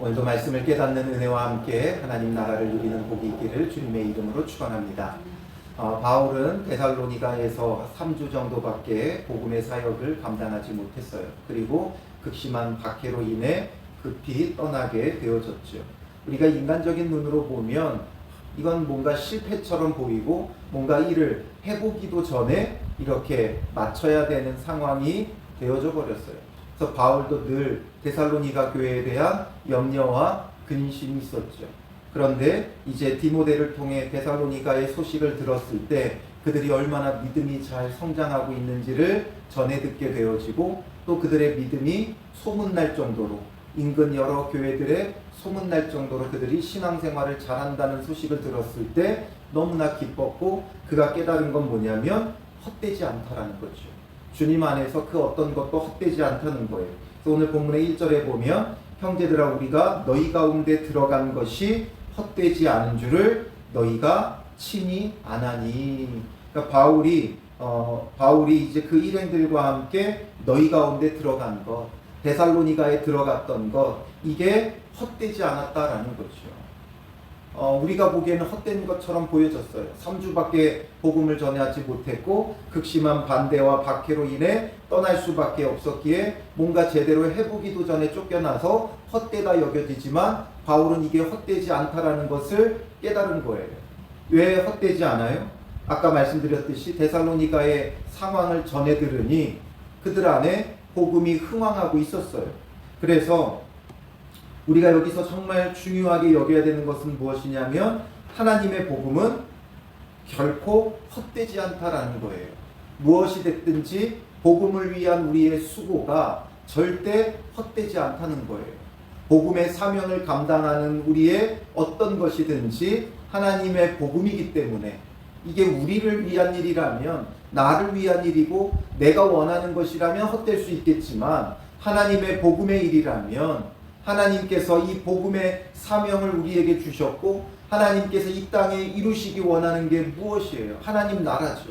오늘도 말씀을 깨닫는 은혜와 함께 하나님 나라를 누리는 복이 있기를 주님의 이름으로 축원합니다. 바울은 데살로니가에서 3주 정도밖에 복음의 사역을 감당하지 못했어요. 그리고 극심한 박해로 인해 급히 떠나게 되어졌죠. 우리가 인간적인 눈으로 보면 이건 뭔가 실패처럼 보이고 뭔가 일을 해보기도 전에 이렇게 마쳐야 되는 상황이 되어져 버렸어요. 그래서 바울도 늘 데살로니가 교회에 대한 염려와 근심이 있었죠. 그런데 이제 디모데를 통해 데살로니가의 소식을 들었을 때 그들이 얼마나 믿음이 잘 성장하고 있는지를 전해 듣게 되어지고 또 그들의 믿음이 소문날 정도로 인근 여러 교회들의 소문날 정도로 그들이 신앙생활을 잘한다는 소식을 들었을 때 너무나 기뻤고 그가 깨달은 건 뭐냐면 헛되지 않다라는 거죠. 주님 안에서 그 어떤 것도 헛되지 않다는 거예요. 그래서 오늘 본문의 1절에 보면 형제들아 우리가 너희 가운데 들어간 것이 헛되지 않은 줄을 너희가 친히 아나니. 그러니까 바울이 이제 그 일행들과 함께 너희 가운데 들어간 것, 데살로니가에 들어갔던 것, 이게 헛되지 않았다라는 거죠. 우리가 보기에는 헛된 것처럼 보여졌어요. 3주밖에 복음을 전하지 못했고 극심한 반대와 박해로 인해 떠날 수밖에 없었기에 뭔가 제대로 해보기도 전에 쫓겨나서 헛되다 여겨지지만 바울은 이게 헛되지 않다라는 것을 깨달은 거예요. 왜 헛되지 않아요? 아까 말씀드렸듯이 데살로니가의 상황을 전해 들으니 그들 안에 복음이 흥황하고 있었어요. 그래서 우리가 여기서 정말 중요하게 여겨야 되는 것은 무엇이냐면 하나님의 복음은 결코 헛되지 않다라는 거예요. 무엇이 됐든지 복음을 위한 우리의 수고가 절대 헛되지 않다는 거예요. 복음의 사명을 감당하는 우리의 어떤 것이든지 하나님의 복음이기 때문에 이게 우리를 위한 일이라면 나를 위한 일이고 내가 원하는 것이라면 헛될 수 있겠지만 하나님의 복음의 일이라면 하나님께서 이 복음의 사명을 우리에게 주셨고 하나님께서 이 땅에 이루시기 원하는 게 무엇이에요? 하나님 나라죠.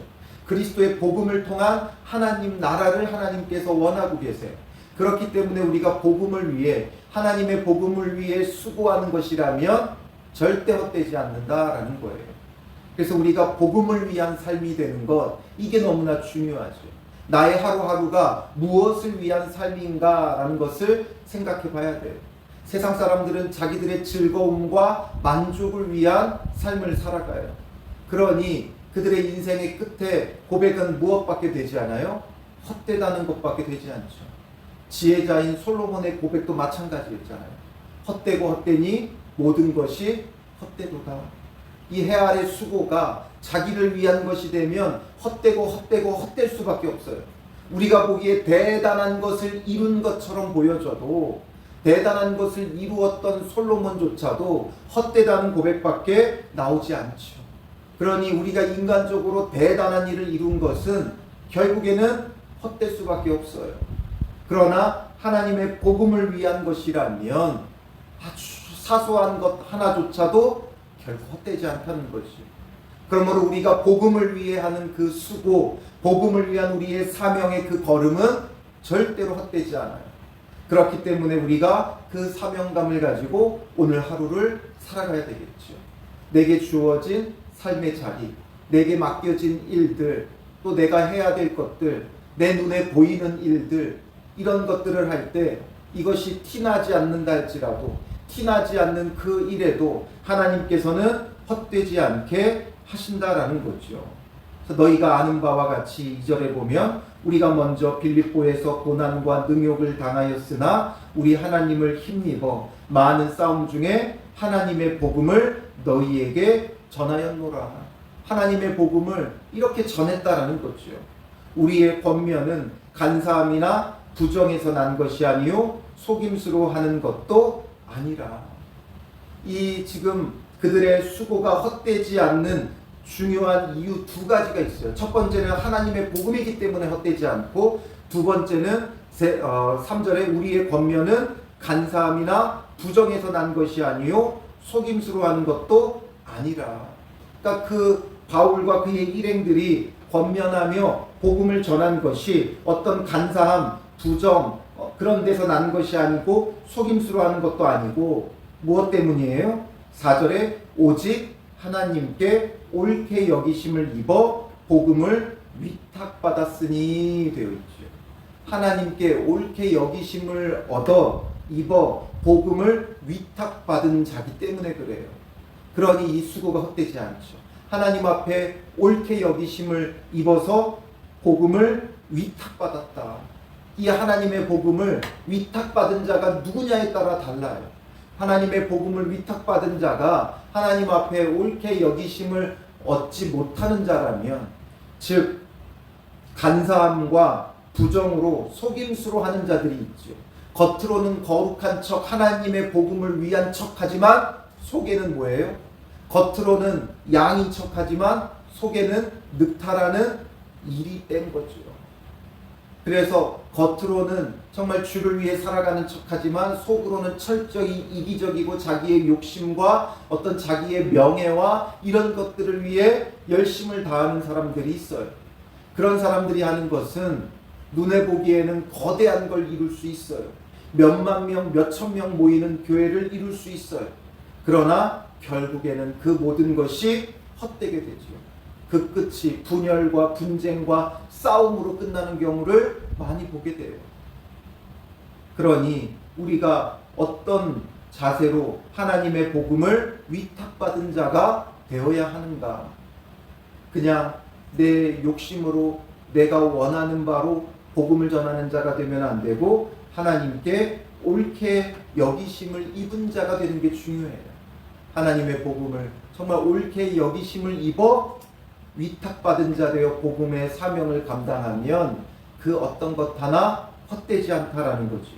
그리스도의 복음을 통한 하나님 나라를 하나님께서 원하고 계세요. 그렇기 때문에 우리가 복음을 위해 하나님의 복음을 위해 수고하는 것이라면 절대 헛되지 않는다라는 거예요. 그래서 우리가 복음을 위한 삶이 되는 것, 이게 너무나 중요하죠. 나의 하루하루가 무엇을 위한 삶인가라는 것을 생각해 봐야 돼요. 세상 사람들은 자기들의 즐거움과 만족을 위한 삶을 살아가요. 그러니 그들의 인생의 끝에 고백은 무엇밖에 되지 않아요? 헛되다는 것밖에 되지 않죠. 지혜자인 솔로몬의 고백도 마찬가지였잖아요. 헛되고 헛되니 모든 것이 헛되도다. 이 해 아래 수고가 자기를 위한 것이 되면 헛되고 헛될 수밖에 없어요. 우리가 보기에 대단한 것을 이룬 것처럼 보여져도 대단한 것을 이루었던 솔로몬조차도 헛되다는 고백밖에 나오지 않죠. 그러니 우리가 인간적으로 대단한 일을 이룬 것은 결국에는 헛될 수밖에 없어요. 그러나 하나님의 복음을 위한 것이라면 아주 사소한 것 하나조차도 결코 헛되지 않다는 것이죠. 그러므로 우리가 복음을 위해 하는 그 수고, 복음을 위한 우리의 사명의 그 걸음은 절대로 헛되지 않아요. 그렇기 때문에 우리가 그 사명감을 가지고 오늘 하루를 살아가야 되겠죠. 내게 주어진 삶의 자리, 내게 맡겨진 일들, 또 내가 해야 될 것들, 내 눈에 보이는 일들, 이런 것들을 할 때 이것이 티나지 않는다 할지라도 티나지 않는 그 일에도 하나님께서는 헛되지 않게 하신다라는 거죠. 그래서 너희가 아는 바와 같이 2절에 보면 우리가 먼저 빌립보에서 고난과 능욕을 당하였으나 우리 하나님을 힘입어 많은 싸움 중에 하나님의 복음을 너희에게 전하였노라. 하나님의 복음을 이렇게 전했다라는 거죠. 우리의 권면은 간사함이나 부정에서 난 것이 아니요 속임수로 하는 것도 아니라. 이 지금 그들의 수고가 헛되지 않는 중요한 이유 두 가지가 있어요. 첫 번째는 하나님의 복음이기 때문에 헛되지 않고, 두 번째는 3절에 우리의 권면은 간사함이나 부정에서 난 것이 아니요 속임수로 하는 것도 아니라. 그러니까 그 바울과 그의 일행들이 권면하며 복음을 전한 것이 어떤 간사함, 부정, 그런 데서 난 것이 아니고 속임수로 하는 것도 아니고 무엇 때문이에요? 4절에 오직 하나님께 옳게 여기심을 입어 복음을 위탁받았으니 되어 있죠. 하나님께 옳게 여기심을 얻어 입어 복음을 위탁받은 자기 때문에 그래요. 그러니 이 수고가 헛되지 않죠. 하나님 앞에 옳게 여기심을 입어서 복음을 위탁받았다. 이 하나님의 복음을 위탁받은 자가 누구냐에 따라 달라요. 하나님의 복음을 위탁받은 자가 하나님 앞에 옳게 여기심을 얻지 못하는 자라면, 즉 간사함과 부정으로 속임수로 하는 자들이 있죠. 겉으로는 거룩한 척 하나님의 복음을 위한 척하지만 속에는 뭐예요? 겉으로는 양인 척하지만 속에는 늑탈하는 일이 된 거죠. 그래서 겉으로는 정말 주를 위해 살아가는 척하지만 속으로는 철저히 이기적이고 자기의 욕심과 어떤 자기의 명예와 이런 것들을 위해 열심을 다하는 사람들이 있어요. 그런 사람들이 하는 것은 눈에 보기에는 거대한 걸 이룰 수 있어요. 몇만 명, 몇천 명 모이는 교회를 이룰 수 있어요. 그러나 결국에는 그 모든 것이 헛되게 되죠. 그 끝이 분열과 분쟁과 싸움으로 끝나는 경우를 많이 보게 돼요. 그러니 우리가 어떤 자세로 하나님의 복음을 위탁받은 자가 되어야 하는가? 그냥 내 욕심으로 내가 원하는 바로 복음을 전하는 자가 되면 안 되고 하나님께 옳게 여기심을 입은 자가 되는 게 중요해요. 하나님의 복음을 정말 옳게 여기심을 입어 위탁받은 자 되어 복음의 사명을 감당하면 그 어떤 것 하나 헛되지 않다라는 거죠.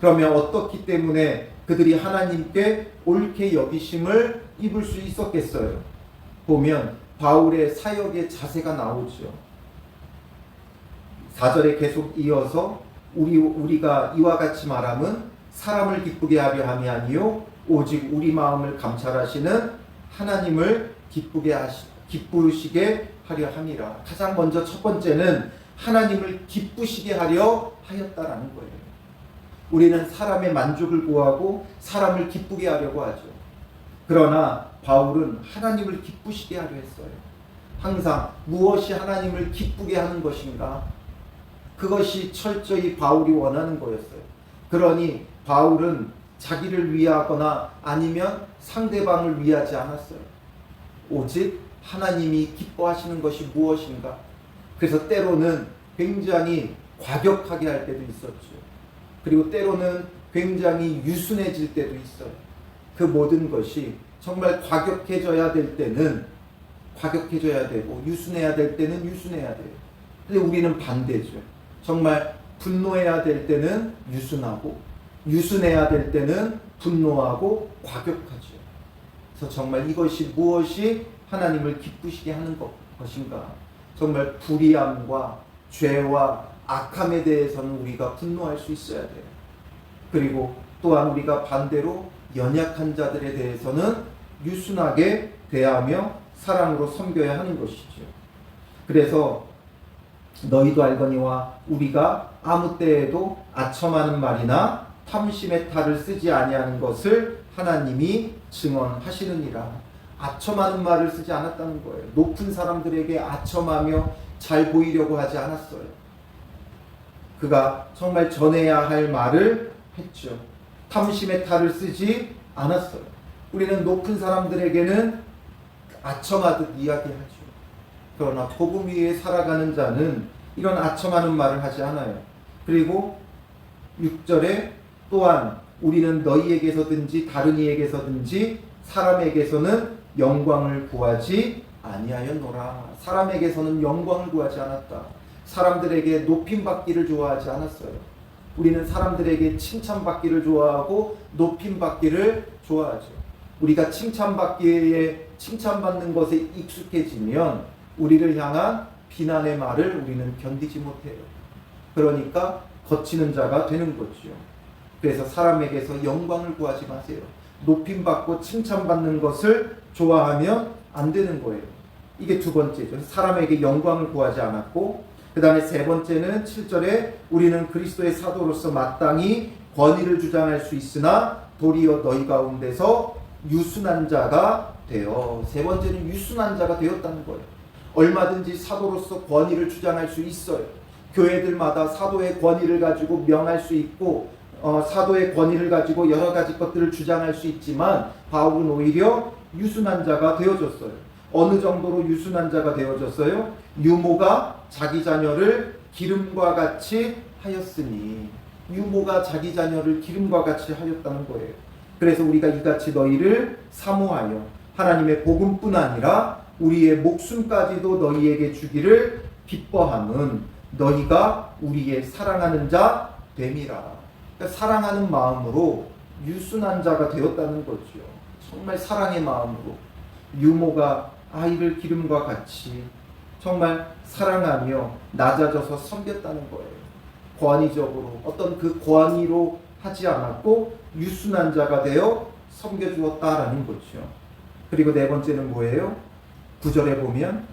그러면 어떻기 때문에 그들이 하나님께 옳게 여기심을 입을 수 있었겠어요? 보면 바울의 사역의 자세가 나오죠. 4절에 계속 이어서 우리가 이와 같이 말함은 사람을 기쁘게 하려 함이 아니요 오직 우리 마음을 감찰하시는 하나님을 기쁘시게 하려 함이라. 가장 먼저 첫 번째는 하나님을 기쁘시게 하려 하였다라는 거예요. 우리는 사람의 만족을 구하고 사람을 기쁘게 하려고 하죠. 그러나 바울은 하나님을 기쁘시게 하려 했어요. 항상 무엇이 하나님을 기쁘게 하는 것인가? 그것이 철저히 바울이 원하는 거였어요. 그러니 바울은 자기를 위하거나 아니면 상대방을 위하지 않았어요. 오직 하나님이 기뻐하시는 것이 무엇인가? 그래서 때로는 굉장히 과격하게 할 때도 있었죠. 그리고 때로는 굉장히 유순해질 때도 있어요. 그 모든 것이 정말 과격해져야 될 때는 과격해져야 되고 유순해야 될 때는 유순해야 돼요. 근데 우리는 반대죠. 정말 분노해야 될 때는 유순하고 유순해야 될 때는 분노하고 과격하죠. 그래서 정말 이것이 무엇이 하나님을 기쁘시게 하는 것인가? 정말 불의함과 죄와 악함에 대해서는 우리가 분노할 수 있어야 돼요. 그리고 또한 우리가 반대로 연약한 자들에 대해서는 유순하게 대하며 사랑으로 섬겨야 하는 것이죠. 그래서 너희도 알거니와 우리가 아무 때에도 아첨하는 말이나 탐심의 탈을 쓰지 아니하는 것을 하나님이 증언하시느니라. 아첨하는 말을 쓰지 않았다는 거예요. 높은 사람들에게 아첨하며 잘 보이려고 하지 않았어요. 그가 정말 전해야 할 말을 했죠. 탐심의 탈을 쓰지 않았어요. 우리는 높은 사람들에게는 아첨하듯 이야기하죠. 그러나 복음 위에 살아가는 자는 이런 아첨하는 말을 하지 않아요. 그리고 6절에 또한 우리는 너희에게서든지 다른 이에게서든지 사람에게서는 영광을 구하지 아니하였노라. 사람에게서는 영광을 구하지 않았다. 사람들에게 높임받기를 좋아하지 않았어요. 우리는 사람들에게 칭찬받기를 좋아하고 높임받기를 좋아하죠. 우리가 칭찬받는 것에 익숙해지면 우리를 향한 비난의 말을 우리는 견디지 못해요. 그러니까 거치는 자가 되는 거죠. 그래서 사람에게서 영광을 구하지 마세요. 높임받고 칭찬받는 것을 좋아하면 안 되는 거예요. 이게 두 번째죠. 사람에게 영광을 구하지 않았고 그 다음에 세 번째는 7절에 우리는 그리스도의 사도로서 마땅히 권위를 주장할 수 있으나 도리어 너희 가운데서 유순한 자가 되어. 세 번째는 유순한 자가 되었다는 거예요. 얼마든지 사도로서 권위를 주장할 수 있어요. 교회들마다 사도의 권위를 가지고 명할 수 있고 사도의 권위를 가지고 여러 가지 것들을 주장할 수 있지만 바울은 오히려 유순한 자가 되어졌어요. 어느 정도로 유순한 자가 되어졌어요? 유모가 자기 자녀를 기름과 같이 하였으니. 유모가 자기 자녀를 기름과 같이 하였다는 거예요. 그래서 우리가 이같이 너희를 사모하여 하나님의 복음뿐 아니라 우리의 목숨까지도 너희에게 주기를 기뻐함은 너희가 우리의 사랑하는 자 됨이라. 그러니까 사랑하는 마음으로 유순한 자가 되었다는 거죠. 정말 사랑의 마음으로 유모가 아이를 기름과 같이 정말 사랑하며 낮아져서 섬겼다는 거예요. 권위적으로 어떤 그 권위로 하지 않았고 유순한 자가 되어 섬겨주었다라는 거죠. 그리고 네 번째는 뭐예요? 9절에 보면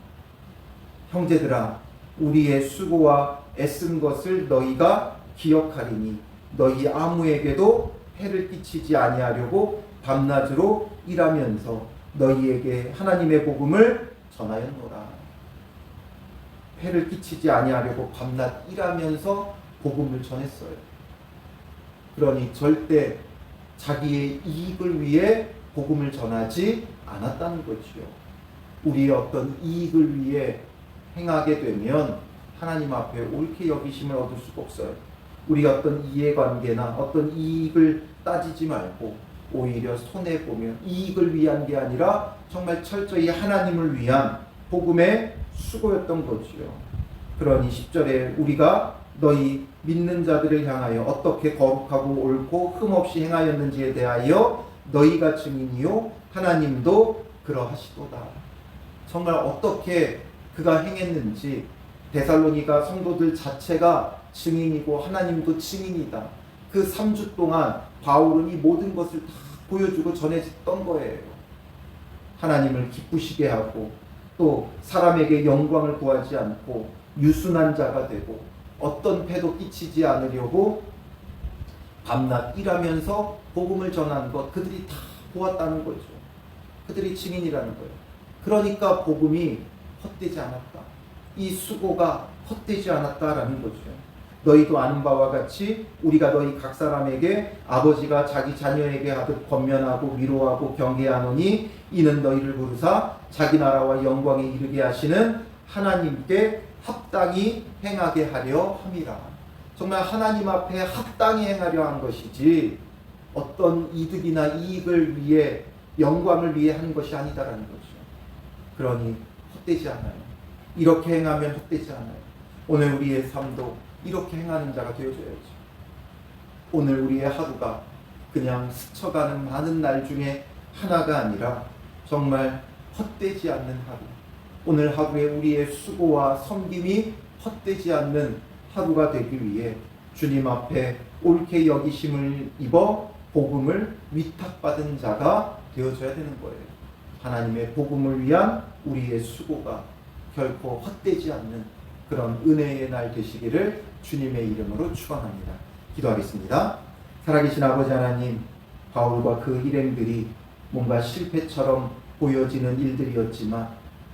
형제들아 우리의 수고와 애쓴 것을 너희가 기억하리니 너희 아무에게도 해를 끼치지 아니하려고 밤낮으로 일하면서 너희에게 하나님의 복음을 전하였노라. 해를 끼치지 아니하려고 밤낮 일하면서 복음을 전했어요. 그러니 절대 자기의 이익을 위해 복음을 전하지 않았다는 거지요. 우리의 어떤 이익을 위해 행하게 되면 하나님 앞에 옳게 여기심을 얻을 수가 없어요. 우리가 어떤 이해관계나 어떤 이익을 따지지 말고 오히려 손해보면 이익을 위한 게 아니라 정말 철저히 하나님을 위한 복음의 수고였던 거지요. 그러니 10절에 우리가 너희 믿는 자들을 향하여 어떻게 거룩하고 옳고 흠없이 행하였는지에 대하여 너희가 증인이요 하나님도 그러하시도다. 정말 어떻게 그가 행했는지 데살로니가 성도들 자체가 증인이고 하나님도 증인이다. 그 3주 동안 바울은 이 모든 것을 다 보여주고 전해졌던 거예요. 하나님을 기쁘시게 하고 또 사람에게 영광을 구하지 않고 유순한 자가 되고 어떤 패도 끼치지 않으려고 밤낮 일하면서 복음을 전하는 것 그들이 다 보았다는 거죠. 그들이 증인이라는 거예요. 그러니까 복음이 헛되지 않았다. 이 수고가 헛되지 않았다라는 거죠. 너희도 아는 바와 같이 우리가 너희 각 사람에게 아버지가 자기 자녀에게 하듯 권면하고 위로하고 경계하노니 이는 너희를 부르사 자기 나라와 영광에 이르게 하시는 하나님께 합당히 행하게 하려 함이라. 정말 하나님 앞에 합당히 행하려 한 것이지 어떤 이득이나 이익을 위해 영광을 위해 한 것이 아니다라는 거죠. 그러니 헛되지 않아요. 이렇게 행하면 헛되지 않아요. 오늘 우리의 삶도 이렇게 행하는 자가 되어줘야죠. 오늘 우리의 하루가 그냥 스쳐가는 많은 날 중에 하나가 아니라 정말 헛되지 않는 하루. 오늘 하루에 우리의 수고와 섬김이 헛되지 않는 하루가 되기 위해 주님 앞에 옳게 여기심을 입어 복음을 위탁받은 자가 되어져야 되는 거예요. 하나님의 복음을 위한 우리의 수고가 결코 헛되지 않는 그런 은혜의 날 되시기를 주님의 이름으로 축원합니다. 기도하겠습니다. 살아계신 아버지 하나님, 바울과 그 일행들이 뭔가 실패처럼 보여지는 일들이었지만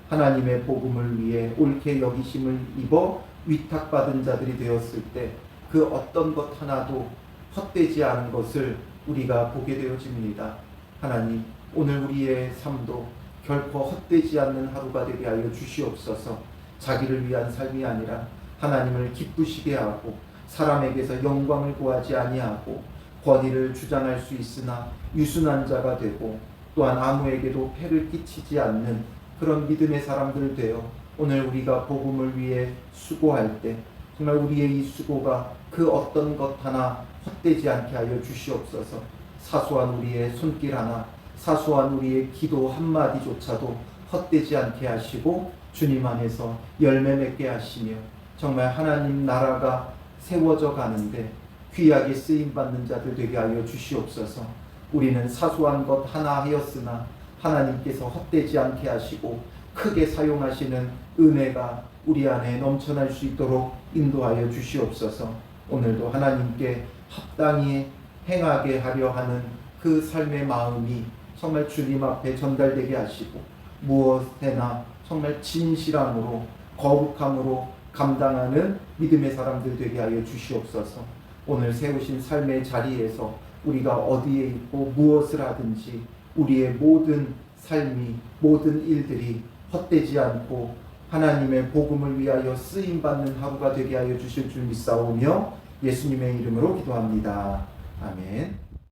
하나님의 복음을 위해 옳게 여기심을 입어 위탁받은 자들이 되었을 때 그 어떤 것 하나도 헛되지 않은 것을 우리가 보게 되어집니다. 하나님, 오늘 우리의 삶도 결코 헛되지 않는 하루가 되게 하여 주시옵소서. 자기를 위한 삶이 아니라 하나님을 기쁘시게 하고 사람에게서 영광을 구하지 아니하고 권위를 주장할 수 있으나 유순한 자가 되고 또한 아무에게도 폐를 끼치지 않는 그런 믿음의 사람들 되어 오늘 우리가 복음을 위해 수고할 때 정말 우리의 이 수고가 그 어떤 것 하나 헛되지 않게 하여 주시옵소서. 사소한 우리의 손길 하나, 사소한 우리의 기도 한마디조차도 헛되지 않게 하시고 주님 안에서 열매 맺게 하시며 정말 하나님 나라가 세워져 가는데 귀하게 쓰임받는 자들 되게 하여 주시옵소서. 우리는 사소한 것 하나 하였으나 하나님께서 헛되지 않게 하시고 크게 사용하시는 은혜가 우리 안에 넘쳐날 수 있도록 인도하여 주시옵소서. 오늘도 하나님께 합당히 행하게 하려 하는 그 삶의 마음이 정말 주님 앞에 전달되게 하시고 무엇에나 정말 진실함으로 거룩함으로 감당하는 믿음의 사람들 되게 하여 주시옵소서. 오늘 세우신 삶의 자리에서 우리가 어디에 있고 무엇을 하든지 우리의 모든 삶이 모든 일들이 헛되지 않고 하나님의 복음을 위하여 쓰임받는 하루가 되게 하여 주실 줄 믿사오며 예수님의 이름으로 기도합니다. 아멘.